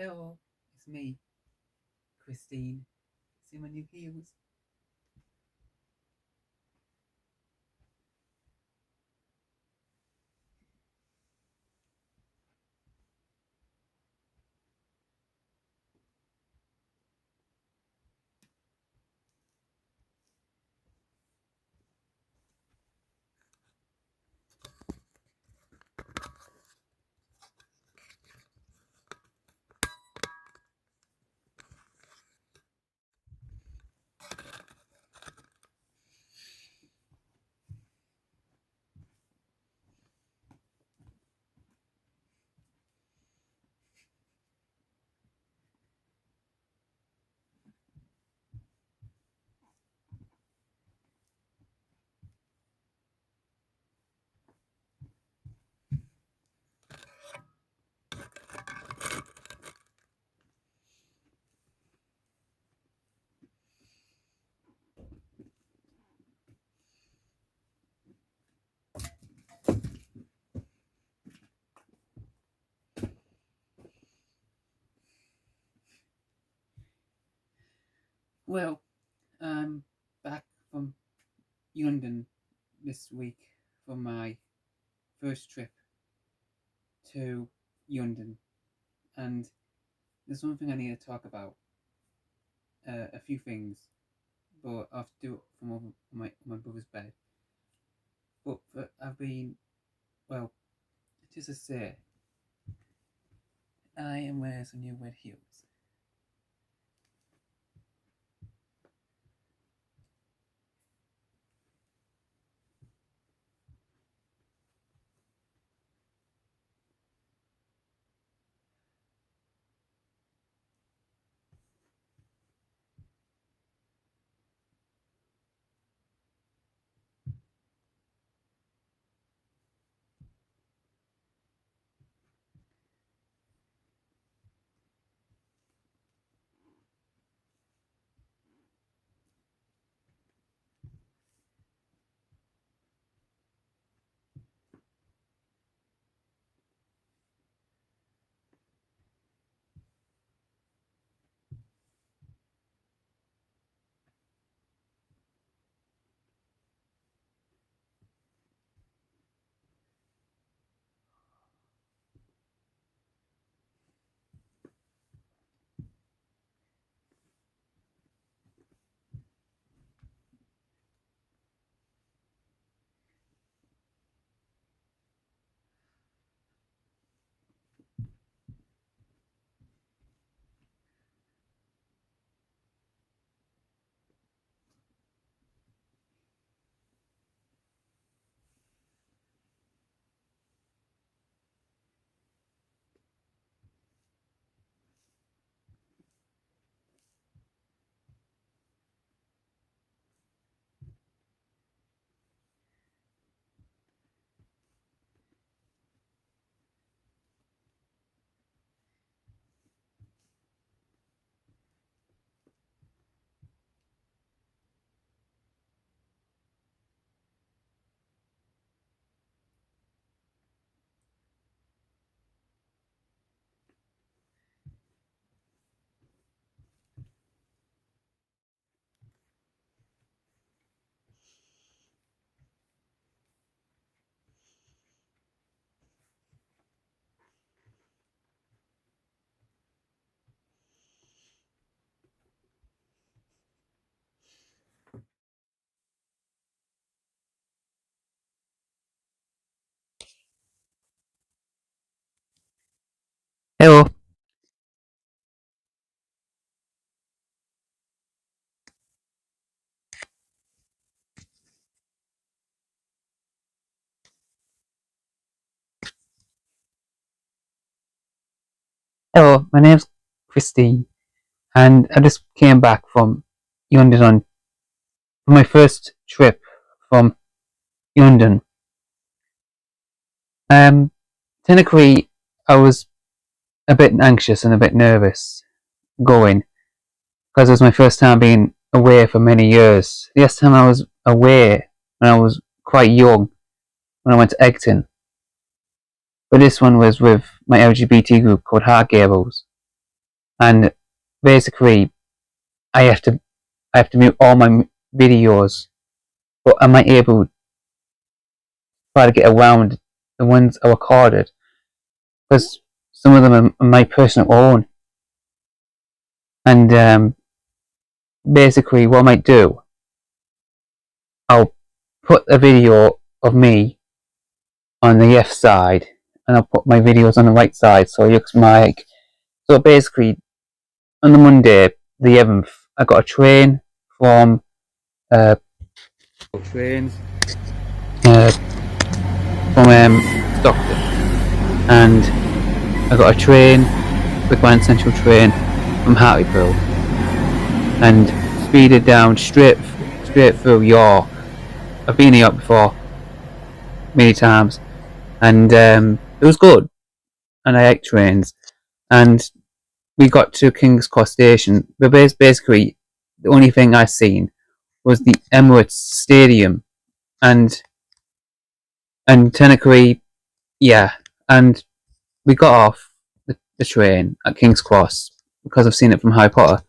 Hello, it's me, Christene. See my new heels? Well, I'm back from London this week for my first trip to London, and there's one thing I need to talk about. A few things, but I have to do it from over my brother's bed. But I've been, well, just to say, I am wearing some new red heels. Hello. Hello, my name's Christine, and I just came back from London on my first trip from London. Technically, I was a bit anxious and a bit nervous going because it was my first time being away for many years. The last time I was away when I was quite young, when I went to Egton, but this one was with my LGBT group called Heart Gables. and basically I have to mute all my videos, but am I able to try to get around the ones I recorded, because some of them are my personal own. And basically what I might do, I'll put a video of me on the left side and I'll put my videos on the right side, so it looks like, so basically on the Monday the 11th I got a train from trains from Stockton, and I got a train, the Grand Central train from Hartlepool, and speeded down straight through York. I've been to York before many times, and it was good, and I like trains. And we got to King's Cross Station, but basically the only thing I seen was the Emirates Stadium, and technically, yeah, and we got off the train at King's Cross because I've seen it from Harry Potter,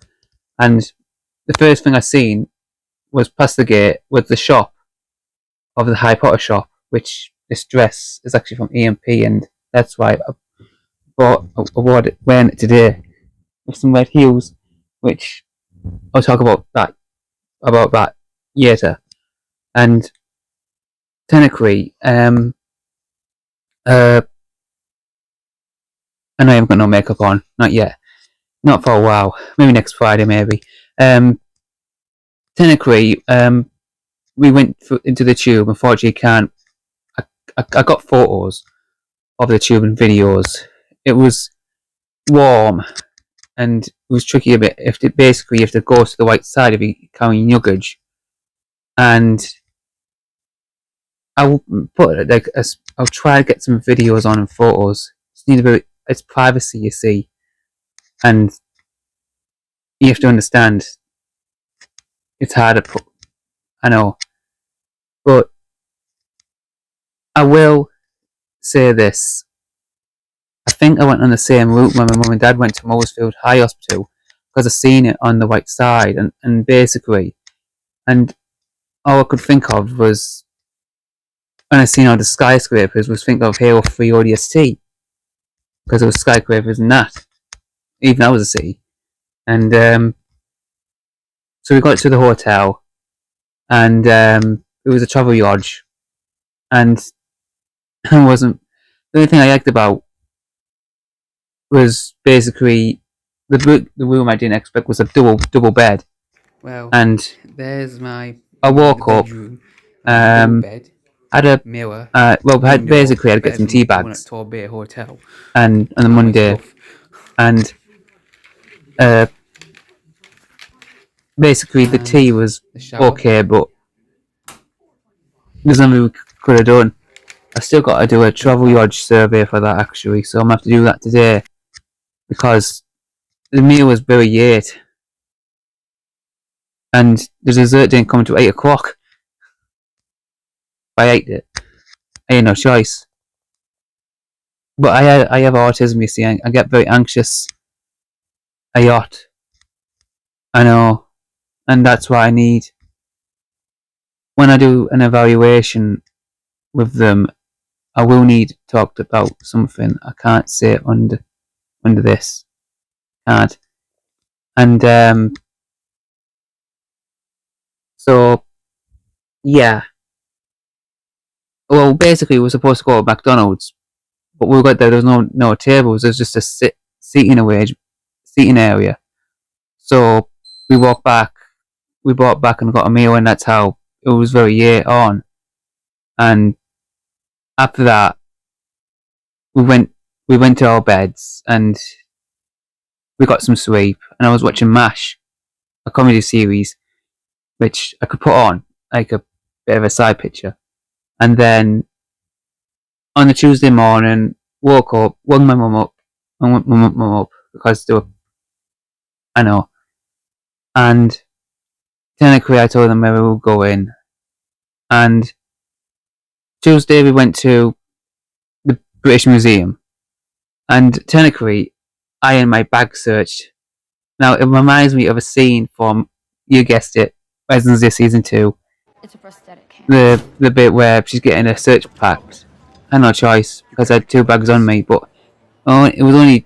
and the first thing I seen was past the gate was the shop of the Harry Potter shop, which this dress is actually from EMP, and that's why I wore it wearing it today with some red heels, which I'll talk about that later. And technically, I know I haven't got no makeup on, not yet, not for a while, maybe next Friday, maybe. Technically, we went into the tube. Unfortunately, I got photos of the tube and videos. It was warm and it was tricky a bit. Basically you have to go to the right side if you carry luggage, and I'll put it like I'll try to get some videos on and photos. Just need a bit. It's privacy, you see, and you have to understand. It's hard to put. I know, but I will say this. I think I went on the same route when my mum and dad went to Moresfield High Hospital, because I seen it on the right side, and basically, and all I could think of was, when I seen all the skyscrapers, was think of Halo 3 ODST, because there was skyscrapers and that. Even that was a city. And so we got to the hotel, and it was a travel lodge, and I wasn't. The only thing I liked about was basically the room I didn't expect was a double bed. Well, and there's my I woke up, bedroom, bed, had a mirror, basically had to get some tea bags, Torbay Hotel, and on the Monday, and basically the tea was okay, but there's nothing we could have done. I still got to do a travel lodge survey for that, actually, so I'm gonna have to do that today, because the meal was very late and the dessert didn't come until 8 o'clock. I ate it. I had no choice. But I have autism, you see. I get very anxious a lot. I know. And that's why I need, when I do an evaluation with them, I will need to talk about something. I can't say it under this. Can't. And so yeah. Well, basically, we were supposed to go to McDonald's, but we got there. There was no tables. There's just a seating area. So we walked back. We brought back and got a meal, and that's how it was very late on. And after that, we went to our beds and we got some sleep. And I was watching MASH, a comedy series, which I could put on like a bit of a side picture. And then on the Tuesday morning, woke up, woke my mum up, because they were, I know. And technically, I told them where we were going. And Tuesday, we went to the British Museum. And technically, I had my bag searched Now it reminds me of a scene from, you guessed it, Resident Evil Season 2. It's a prosthetic hand. The bit where she's getting her search packs. I had no choice because I had 2 bags on me, but it was only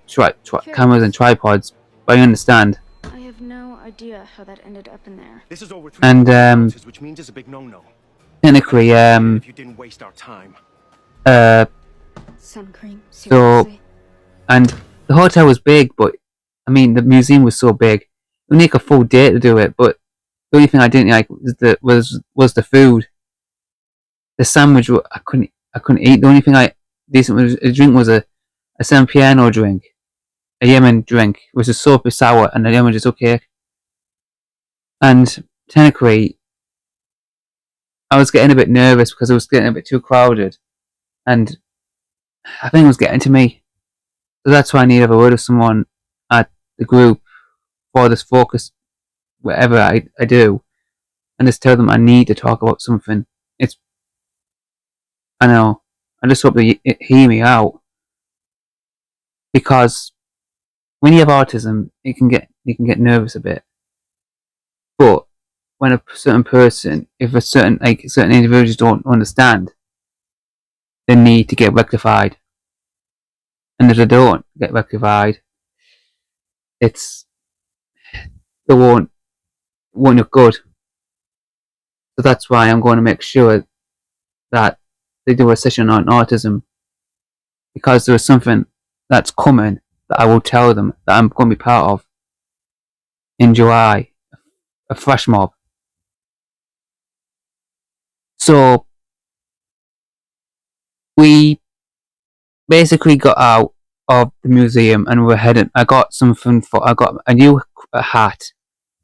cameras and tripods. But I understand. I have no idea how that ended up in there. This is over 3 And ounces, which means it's a big no-no. technically, If you didn't waste our time. Sun cream, so, seriously. and the hotel was big, but I mean the museum was so big. It would take a full day to do it, but the only thing I didn't like was the food. The sandwich I couldn't eat. The only thing decent was a drink was a San Piano drink, a Yemen drink. It was a super sour, and the Yemen just okay. And technically, I was getting a bit nervous because it was getting a bit too crowded, and I think it was getting to me. So that's why I need to have a word with someone at the group for this focus, whatever I do, and just tell them I need to talk about something. I know. I just hope they hear me out, because when you have autism, you can get nervous a bit. But when a certain person, if certain individuals don't understand, they need to get rectified. And if they don't get rectified, they won't look good. So that's why I'm going to make sure that they do a session on autism, because there is something that's coming that I will tell them that I'm going to be part of in July, a flash mob. So we basically got out of the museum and we're heading. I got a new hat,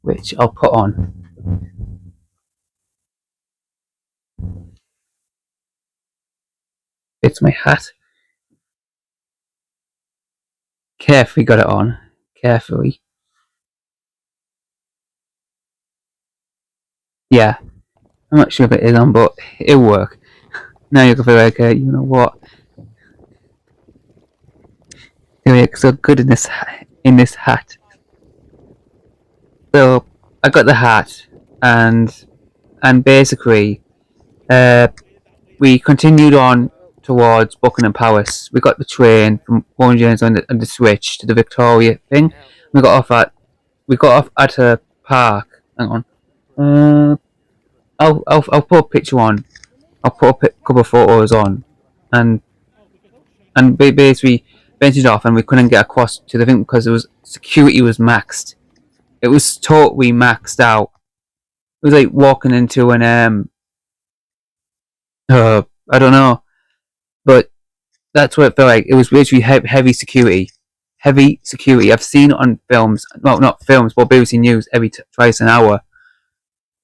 which I'll put on. It's my hat. Carefully got it on. Carefully. Yeah. I'm not sure if it is on, but it'll work. Now you can feel like, you know what? You look so good in this hat. So I got the hat, and basically, we continued on towards Buckingham Palace. We got the train from Orange Jones on the switch to the Victoria thing. We got off at a park. Hang on. I'll put a picture on. I'll put a couple of photos on, and basically ventured off, and we couldn't get across to the thing because security was maxed. It was totally maxed out. It was like walking into an I don't know, but that's what it felt like. It was literally heavy security. Heavy security. I've seen it on films. Well, not films, but BBC News twice an hour.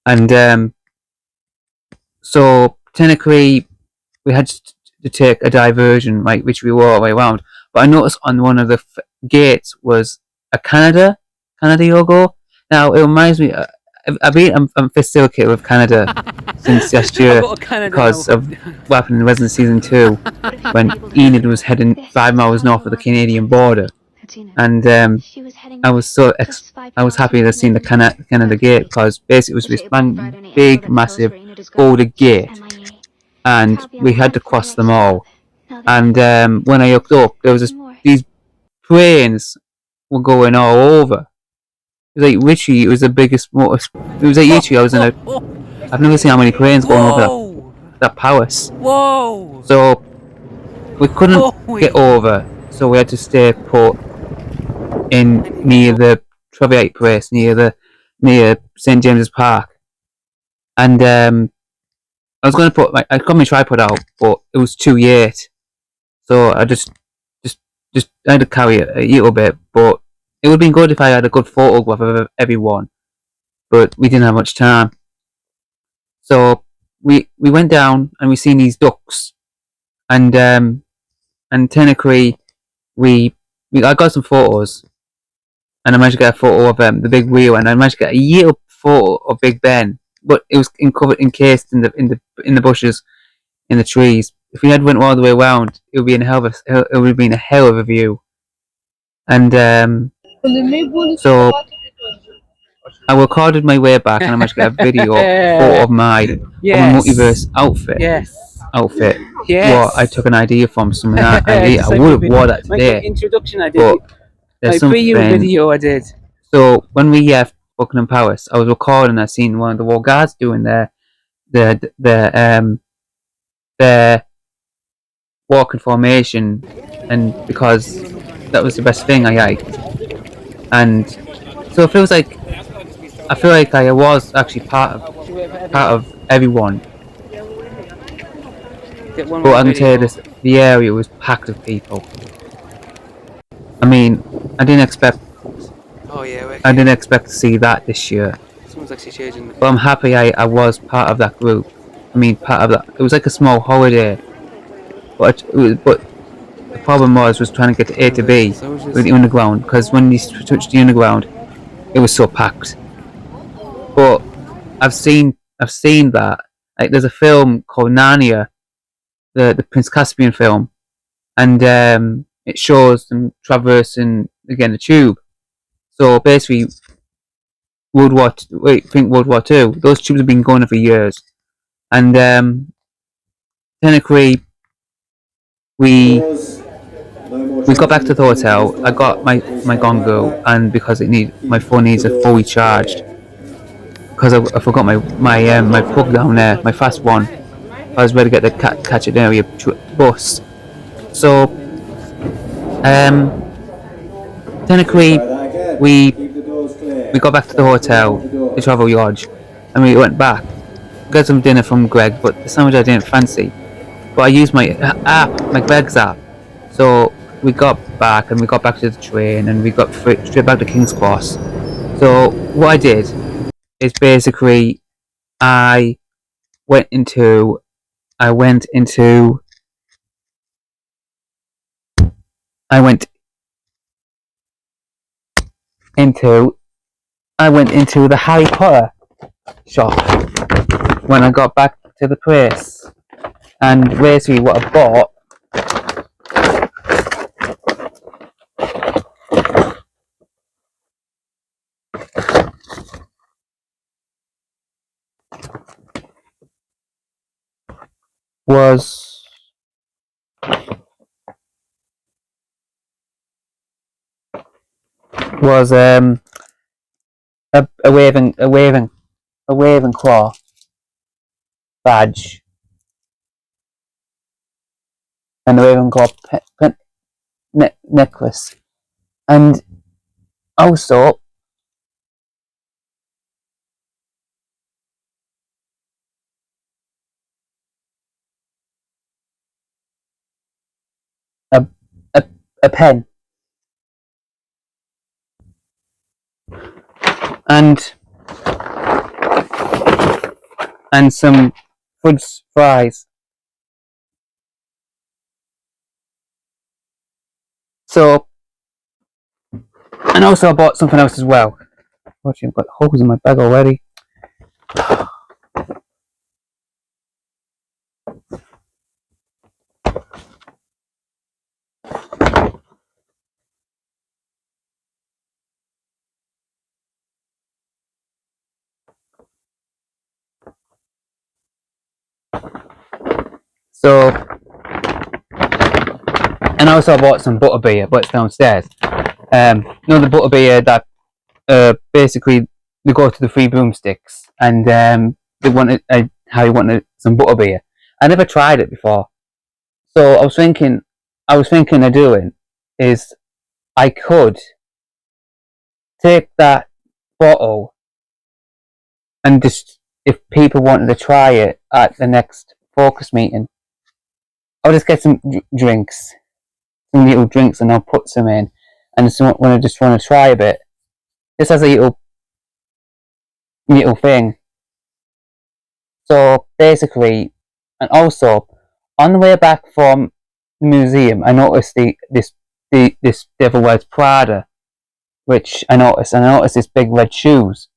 And so technically, we had to take a diversion, like, which we were all the way around. But I noticed on one of the gates was a Canada logo. Now it reminds me. I'm facilitated with Canada since last year because of what happened in Resident Season 2 when Enid was heading 5 miles north of the Canadian border, and I was happy to see the Canada gate, because basically it was this big, massive border gate, and we had to cross them all. And when I looked up, there was these planes were going all over. It was like literally, it was the biggest motor. It was like literally, I was in a. I've never seen how many planes going over that palace. Whoa! So we couldn't get over, so we had to stay put in near the Traviate place, near St James's Park. And I was going to I got my tripod out, but it was too late, so I just I had to carry it a little bit, but. It would have been good if I had a good photograph of everyone, but we didn't have much time. So we went down and we seen these ducks, and technically I got some photos, and I managed to get a photo of the big wheel, and I managed to get a little photo of Big Ben, but it was encased in the bushes, in the trees. If we had went all the way around, it would be it would have been a hell of a view. And so I recorded my way back, and I managed to get a video photo of my multiverse outfit. Outfit. What I took an idea from something. I would have wore that today. My introduction I did. But there's My pre-U something. video I did. So when we left Buckingham Palace, I was recording. I seen one of the war guards doing their walking formation, and because that was the best thing I liked, and so it feels like I feel like I was actually part of everyone. But I can tell you this: the area was packed with people. I mean, I didn't expect to see that this year. Someone's actually changing. But I'm happy I was part of that group. I mean, part of that. It was like a small holiday. But the problem was trying to get to A to B with the underground, because when you touched the underground, it was so packed. But I've seen that. Like, there's a film called Narnia, the Prince Caspian film, and it shows them traversing again the tube. So basically, World War II. Those tubes have been going on for years, and technically, we got back to the hotel. I got my gongo, and because my phone needs a fully charged, because I forgot my plug down there, my fast one. I was ready to get the catch it area bus. So technically, we got back to the hotel, the Travel Lodge, and we went back. Got some dinner from Greg, but the sandwich I didn't fancy. But I used my app, my Greg's app. So we got back to the train, and we got straight back to King's Cross. So what I did is basically I bought into the Harry Potter shop when I got back to the place, and basically what I bought was a waving claw badge and a Ravenclaw necklace, and also a pen and some Fudge fries. So, and also I bought something else as well. Watch, I've got holes in my bag already. So, and also I bought some butterbeer, but it's downstairs. The butterbeer that basically they go to the Three Broomsticks, and they wanted Harry wanted some butterbeer. I never tried it before, so I was thinking of doing is I could take that bottle and just, if people wanted to try it at the next focus meeting, I'll just get some drinks, some little drinks, and I'll put some in. And when I just want to try a bit, just as a little thing. So basically, and also on the way back from the museum, I noticed this Devil Wears Prada, which I noticed this big red shoes.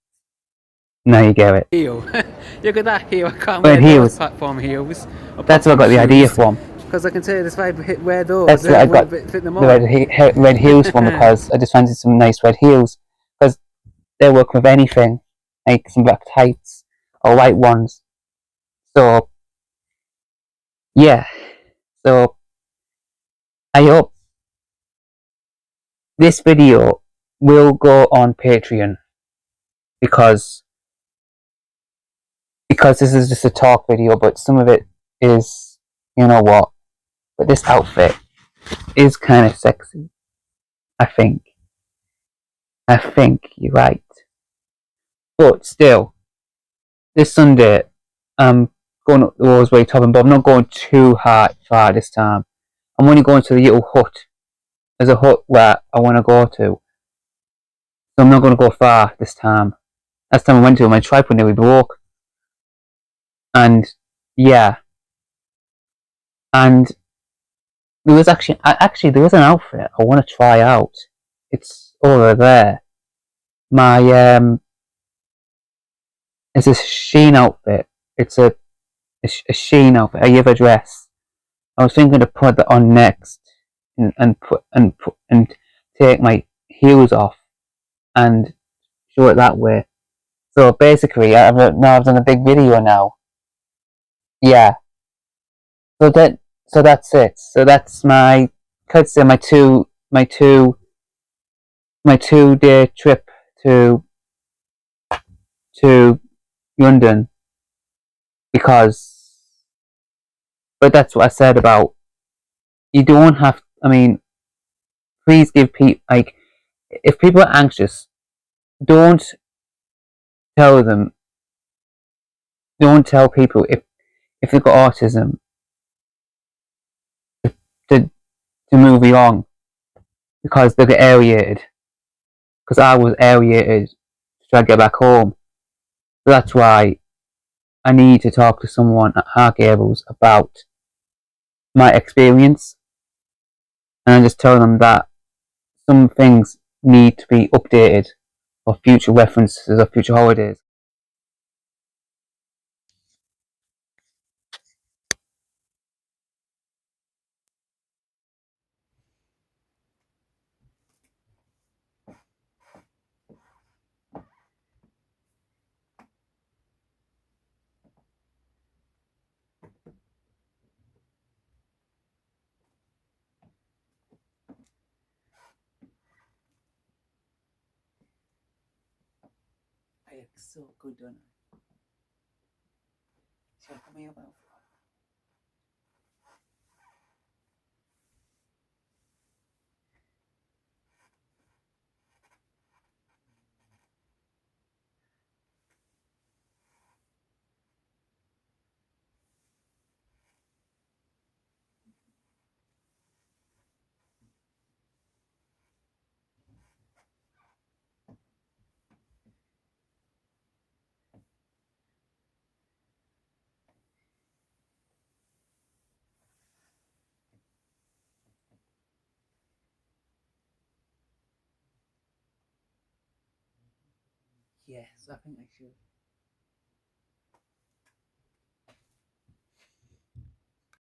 Now you get it. Heel. Look at that heel. I can't wear those platform heels. That's where I got the idea from. Because I can tell you this, if I wear those, that's where I got the red heels from, because I just fancied some nice red heels, because they're working with anything. like some black tights or white ones. So yeah, so I hope this video will go on Patreon because this is just a talk video, but some of it is, you know what, but this outfit is kind of sexy. I think you're right, but still, this Sunday I'm going up the Roseway Topping, but I'm not going too far this time. I'm only going to the little hut. There's a hut where I want to go to, so I'm not going to go far this time. Last time I went to, my tripod nearly broke, and yeah, and there was actually there was an outfit I want to try out. It's over there. My it's a Sheen outfit. It's a Sheen outfit. I have a dress. I was thinking to put that on next, and take my heels off and show it that way. So basically, I've done a big video now. Yeah. So that's it. So that's my, could say my 2 day trip to London, because, but that's what I said about, you don't have, I mean, please give people, like, if people are anxious, don't tell them, don't tell people if they've got autism to move along, because they get aerated, because I was aerated to try to get back home. So that's why I need to talk to someone at Hark Gables about my experience, and I just tell them that some things need to be updated for future references or future holidays. I look so good, don't I? Shall I come here about? Yes, I think I should.